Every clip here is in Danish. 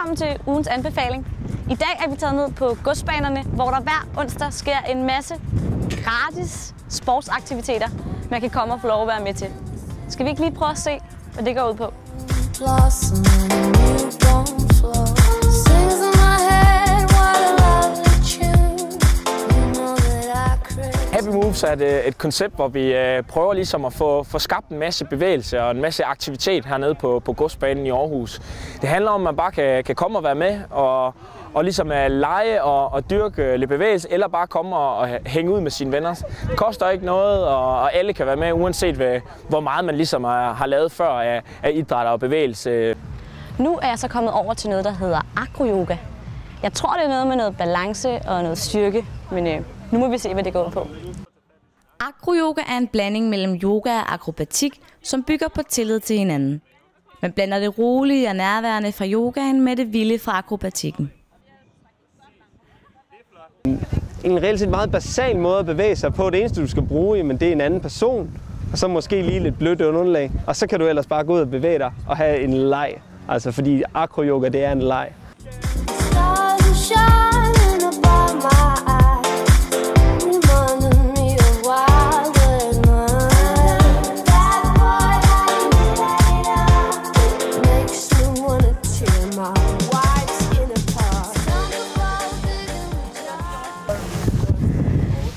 Velkommen til ugens anbefaling. I dag er vi taget ned på godsbanerne, hvor der hver onsdag sker en masse gratis sportsaktiviteter, man kan komme og få lov at være med til. Skal vi ikke lige prøve at se, hvad det går ud på? Happy Moves er et koncept, hvor vi prøver ligesom at få skabt en masse bevægelse og en masse aktivitet hernede på godsbanen i Aarhus. Det handler om, at man bare kan komme og være med og ligesom lege og dyrke lidt bevægelse, eller bare komme og hænge ud med sine venner. Det koster ikke noget, og alle kan være med, uanset hvor meget man ligesom har lavet før af idræt og bevægelse. Nu er jeg så kommet over til noget, der hedder acroyoga. Jeg tror, det er noget med noget balance og noget styrke, men nu må vi se, hvad det går på. Acroyoga er en blanding mellem yoga og akrobatik, som bygger på tillid til hinanden. Man blander det rolige og nærværende fra yogaen med det vilde fra akrobatikken. En reelt set meget basal måde at bevæge sig på. Det eneste, du skal bruge, men det er en anden person. Og så måske lige lidt blødt underlag. Og så kan du ellers bare gå ud og bevæge dig og have en leg. Altså fordi acroyoga, det er en leg.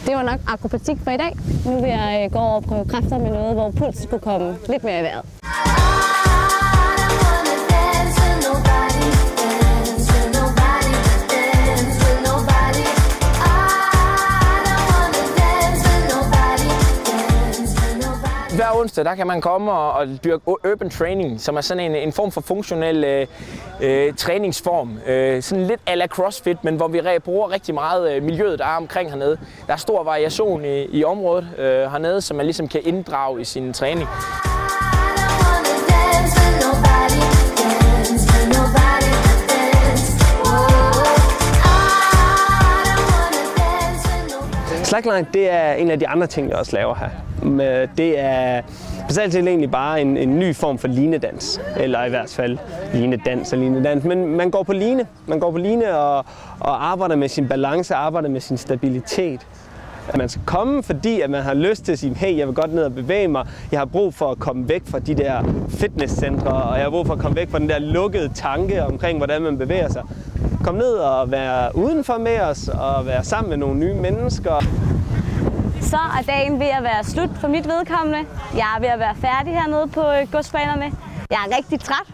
Det var nok akrobatik for i dag. Nu vil jeg gå over og prøve kræfter med noget, hvor puls skulle komme lidt mere i vejret. Hver onsdag der kan man komme og dyrke urban training, som er sådan en form for funktionel træningsform. Sådan lidt a la CrossFit, men hvor vi bruger rigtig meget miljøet, der er omkring hernede. Der er stor variation i området hernede, som man ligesom kan inddrage i sin træning. Slackline, det er en af de andre ting, jeg også laver her. Det er basalt set egentlig bare en ny form for linedans, eller i hvert fald linedans og linedans. Men man går på line. Man går på line og arbejder med sin balance, arbejder med sin stabilitet. Man skal komme, fordi at man har lyst til at sige, hey, jeg vil godt ned og bevæge mig. Jeg har brug for at komme væk fra de der fitnesscentre, og jeg har brug for at komme væk fra den der lukkede tanke omkring, hvordan man bevæger sig. Kom ned og være udenfor med os, og være sammen med nogle nye mennesker. Så er dagen ved at være slut for mit vedkommende. Jeg er ved at være færdig hernede på godsbanerne. Jeg er rigtig træt,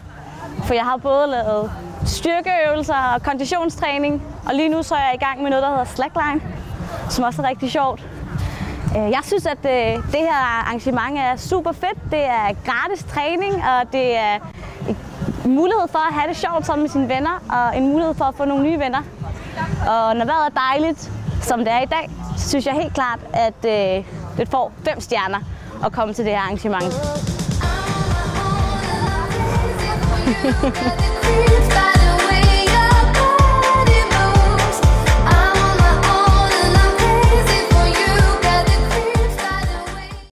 for jeg har både lavet styrkeøvelser og konditionstræning, og lige nu så er jeg i gang med noget, der hedder slackline, som også er rigtig sjovt. Jeg synes, at det her arrangement er super fedt. Det er gratis træning, og det er en mulighed for at have det sjovt sammen med sine venner, og en mulighed for at få nogle nye venner. Og når vejret er dejligt, som det er i dag, så synes jeg helt klart, at det får 5 stjerner at komme til det her arrangement.